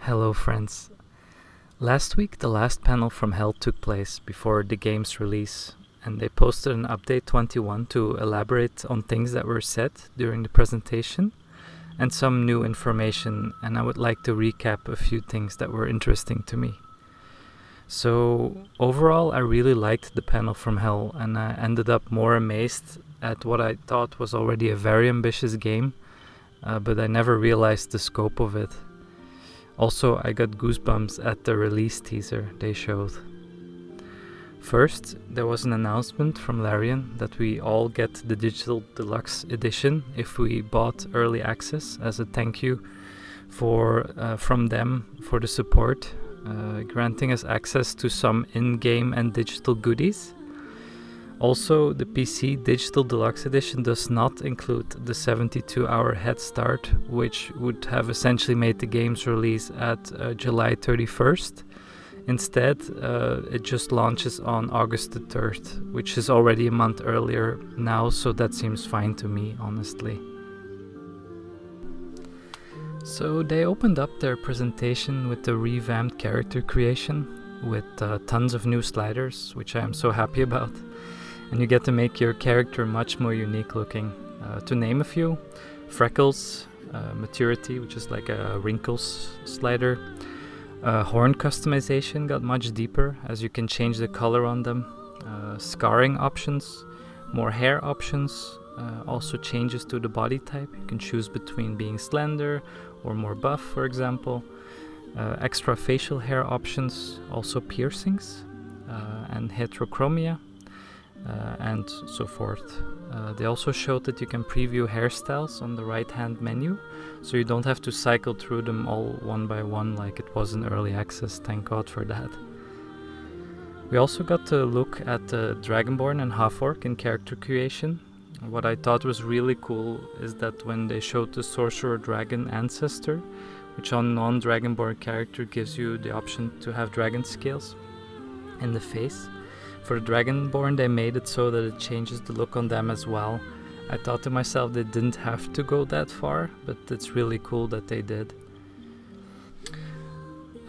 Hello friends. Last week the last panel from Hell took place before the game's release, and they posted an update 21 to elaborate on things that were said during the presentation and some new information, and I would like to recap a few things that were interesting to me. So overall I really liked the panel from Hell, and I ended up more amazed at what I thought was already a very ambitious game, but I never realized the scope of it. Also, I got goosebumps at the release teaser they showed. First, there was an announcement from Larian that we all get the digital deluxe edition if we bought early access as a thank you from them for the support, granting us access to some in-game and digital goodies. Also, the PC Digital Deluxe Edition does not include the 72-hour head start, which would have essentially made the game's release at July 31st. Instead, it just launches on August the 3rd, which is already a month earlier now, so that seems fine to me, honestly. So they opened up their presentation with the revamped character creation, with tons of new sliders, which I am so happy about. And you get to make your character much more unique looking. To name a few: freckles, maturity, which is like a wrinkles slider. Horn customization got much deeper as you can change the color on them. Scarring options, more hair options, also changes to the body type. You can choose between being slender or more buff, for example. Extra facial hair options, also piercings, and heterochromia. And so forth. They also showed that you can preview hairstyles on the right hand menu, so you don't have to cycle through them all one by one like it was in early access, thank God for that. We also got to look at Dragonborn and Half-Orc in character creation. What I thought was really cool is that when they showed the Sorcerer Dragon Ancestor, which on non-Dragonborn character gives you the option to have dragon scales in the face, for the Dragonborn they made it so that it changes the look on them as well. I thought to myself they didn't have to go that far, but it's really cool that they did.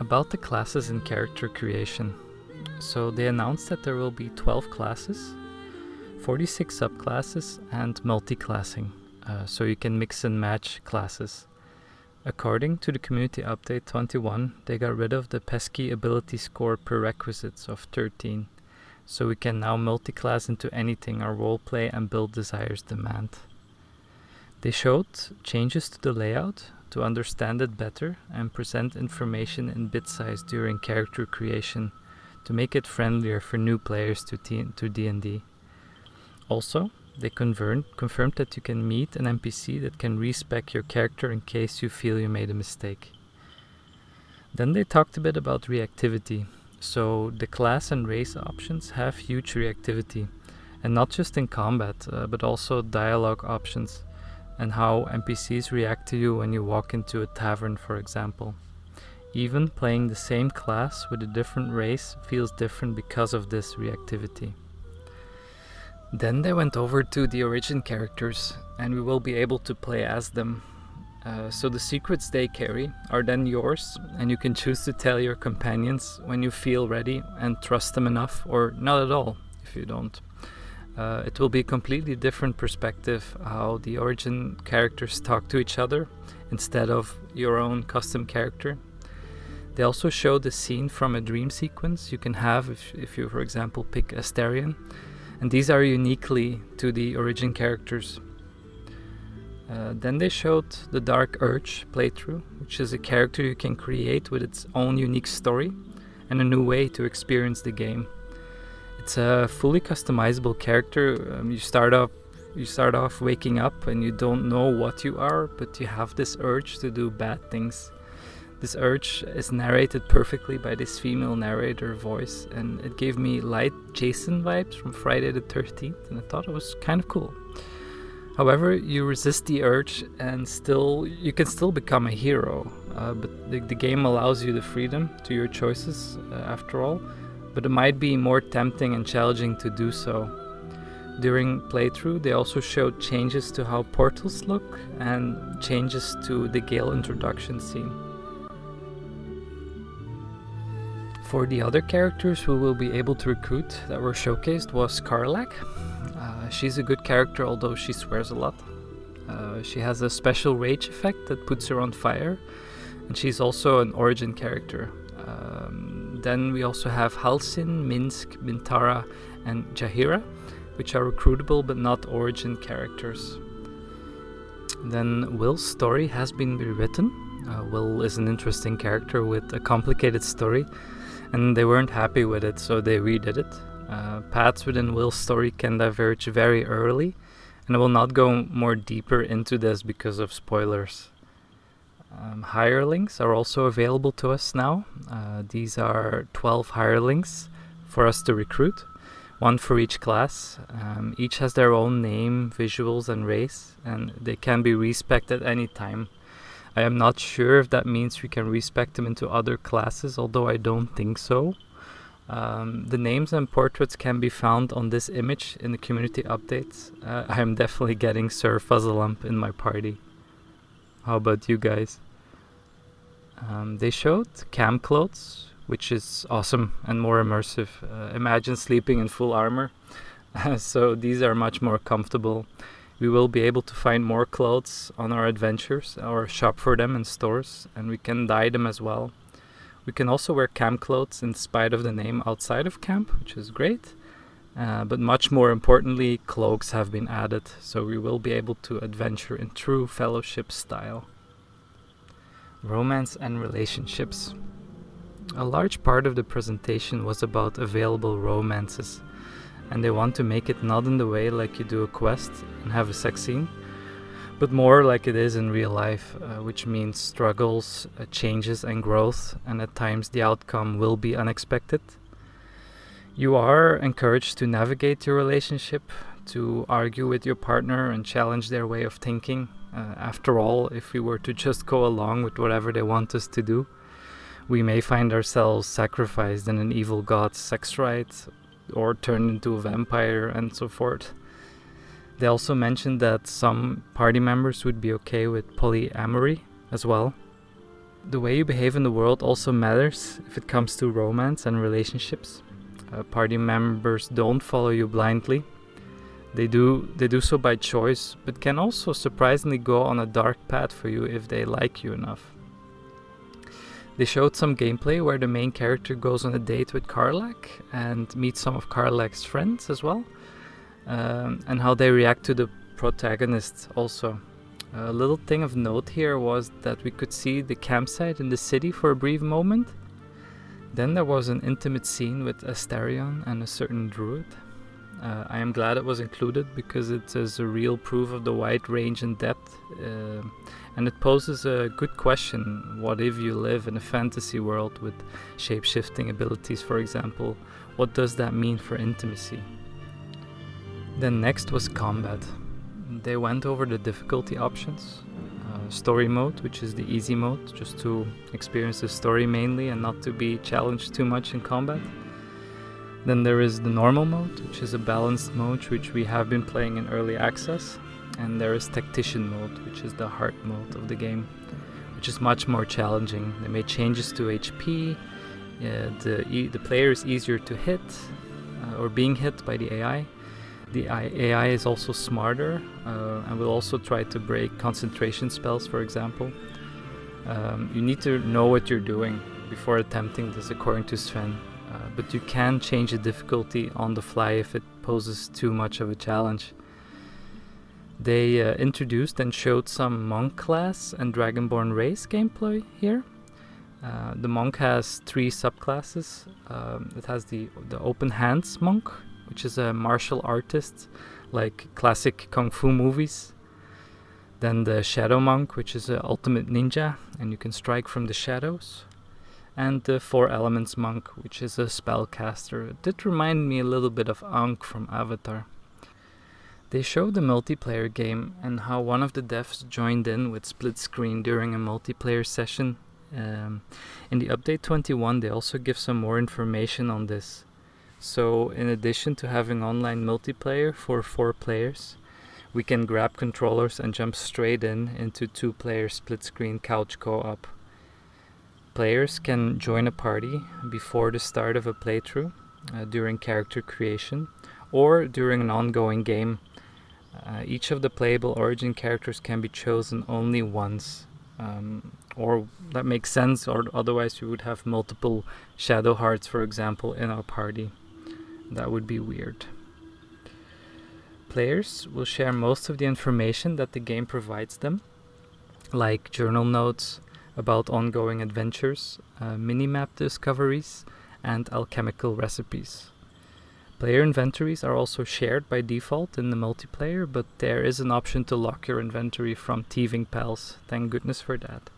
About the classes and character creation. So they announced that there will be 12 classes, 46 subclasses and multi-classing, so you can mix and match classes. According to the community update 21, they got rid of the pesky ability score prerequisites of 13. So we can now multi-class into anything our roleplay and build desires demand. They showed changes to the layout to understand it better and present information in bit size during character creation to make it friendlier for new players to D&D. Also, they confirmed that you can meet an NPC that can respec your character in case you feel you made a mistake. Then they talked a bit about reactivity. So the class and race options have huge reactivity, and not just in combat, but also dialogue options, and how NPCs react to you when you walk into a tavern, for example. Even playing the same class with a different race feels different because of this reactivity. Then they went over to the origin characters, and we will be able to play as them. So the secrets they carry are then yours, and you can choose to tell your companions when you feel ready and trust them enough, or not at all if you don't. It will be a completely different perspective how the origin characters talk to each other instead of your own custom character. They also showed a scene from a dream sequence you can have if you, for example, pick Astarion, and these are uniquely to the origin characters. Then they showed the Dark Urge playthrough, which is a character you can create with its own unique story and a new way to experience the game. It's a fully customizable character. You start off waking up and you don't know what you are, but you have this urge to do bad things. This urge is narrated perfectly by this female narrator voice, and it gave me light Jason vibes from Friday the 13th, and I thought it was kind of cool. However, you resist the urge and you can still become a hero, but the game allows you the freedom to your choices after all, but it might be more tempting and challenging to do so. During playthrough, they also showed changes to how portals look and changes to the Gale introduction scene. For the other characters who will be able to recruit that were showcased was Karlak. She's a good character, although she swears a lot. She has a special rage effect that puts her on fire, and she's also an origin character. Then we also have Halsin, Minsk, Bintara, and Jahira, which are recruitable but not origin characters. Then Will's story has been rewritten. Will is an interesting character with a complicated story, and they weren't happy with it, so they redid it. Paths within Will's story can diverge very early, and I will not go more deeper into this because of spoilers. Hirelings are also available to us now. These are 12 hirelings for us to recruit, one for each class. Each has their own name, visuals, and race, and they can be respec'd at any time. I am not sure if that means we can respec them into other classes, although I don't think so. The names and portraits can be found on this image in the community updates. I am definitely getting Sir Fuzzalump in my party. How about you guys? They showed camp clothes, which is awesome and more immersive. Imagine sleeping in full armor. So these are much more comfortable. We will be able to find more clothes on our adventures or shop for them in stores, and we can dye them as well. We can also wear camp clothes in spite of the name outside of camp, which is great. But much more importantly, cloaks have been added, so we will be able to adventure in true fellowship style. Romance and relationships. A large part of the presentation was about available romances, and they want to make it not in the way like you do a quest and have a sex scene, but more like it is in real life, which means struggles, changes and growth, and at times the outcome will be unexpected. You are encouraged to navigate your relationship, to argue with your partner and challenge their way of thinking. After all, if we were to just go along with whatever they want us to do, we may find ourselves sacrificed in an evil god's sex rite, or turned into a vampire, and so forth. They also mentioned that some party members would be okay with polyamory as well. The way you behave in the world also matters if it comes to romance and relationships. Party members don't follow you blindly. They do so by choice, but can also surprisingly go on a dark path for you if they like you enough. They showed some gameplay where the main character goes on a date with Karlak and meets some of Karlak's friends as well, and how they react to the protagonist also. A little thing of note here was that we could see the campsite in the city for a brief moment. Then there was an intimate scene with Asterion and a certain druid. I am glad it was included because it is a real proof of the wide range and depth, and it poses a good question. What if you live in a fantasy world with shape-shifting abilities, for example? What does that mean for intimacy? Then next was combat. They went over the difficulty options. Story mode, which is the easy mode, just to experience the story mainly and not to be challenged too much in combat. Then there is the normal mode, which is a balanced mode which we have been playing in early access. And there is tactician mode, which is the hard mode of the game, which is much more challenging. They made changes to HP, the player is easier to hit, or being hit by the AI. The AI is also smarter, and will also try to break concentration spells, for example. You need to know what you're doing before attempting this, according to Sven. But you can change the difficulty on the fly if it poses too much of a challenge. They introduced and showed some monk class and dragonborn race gameplay here. The monk has 3 subclasses. It has the open hands monk, which is a martial artist like classic kung fu movies. Then the shadow monk, which is an ultimate ninja, and you can strike from the shadows. And the 4 elements monk, which is a spellcaster. It did remind me a little bit of Ankh from Avatar. They showed the multiplayer game and how one of the devs joined in with split screen during a multiplayer session. In the update 21 they also give some more information on this. So in addition to having online multiplayer for 4 players, we can grab controllers and jump straight into 2-player split screen couch co-op. Players can join a party before the start of a playthrough, during character creation, or during an ongoing game. Each of the playable origin characters can be chosen only once, or that makes sense, or otherwise we would have multiple Shadow Hearts, for example, in our party. That would be weird. Players will share most of the information that the game provides them, like journal notes about ongoing adventures, minimap discoveries, and alchemical recipes. Player inventories are also shared by default in the multiplayer, but there is an option to lock your inventory from thieving pals. Thank goodness for that.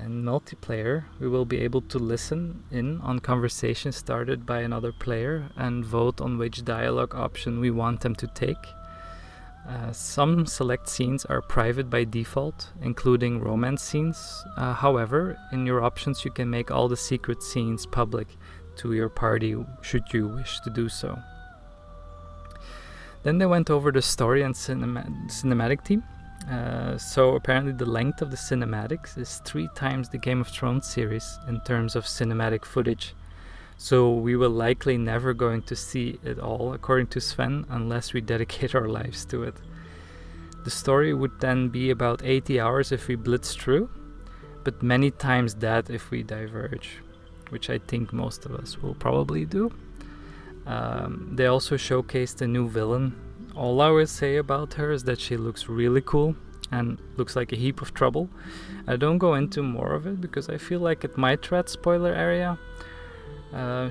In multiplayer, we will be able to listen in on conversations started by another player and vote on which dialogue option we want them to take. Some select scenes are private by default, including romance scenes. However, in your options you can make all the secret scenes public to your party should you wish to do so. Then they went over the story and cinematic team. So apparently the length of the cinematics is 3 times the Game of Thrones series in terms of cinematic footage. So we will likely never going to see it all, according to Sven, unless we dedicate our lives to it. The story would then be about 80 hours if we blitz through, but many times that if we diverge, which I think most of us will probably do. They also showcased a new villain. All I will say about her is that she looks really cool and looks like a heap of trouble. I don't go into more of it because I feel like it might tread spoiler area.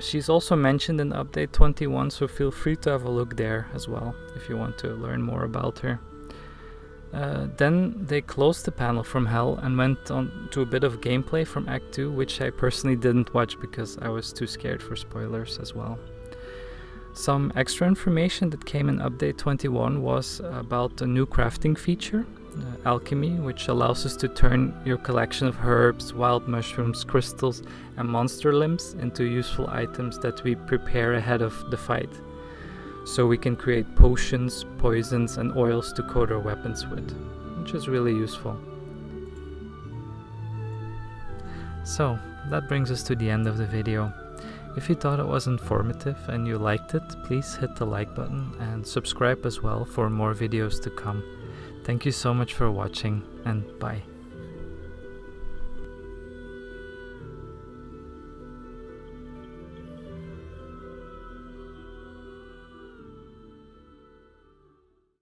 She's also mentioned in update 21, so feel free to have a look there as well if you want to learn more about her. Then they closed the panel from Hell and went on to a bit of gameplay from Act 2, which I personally didn't watch because I was too scared for spoilers as well. Some extra information that came in update 21 was about a new crafting feature, alchemy, which allows us to turn your collection of herbs, wild mushrooms, crystals and monster limbs into useful items that we prepare ahead of the fight. So we can create potions, poisons and oils to coat our weapons with, which is really useful. So that brings us to the end of the video. If you thought it was informative and you liked it, please hit the like button and subscribe as well for more videos to come. Thank you so much for watching, and bye.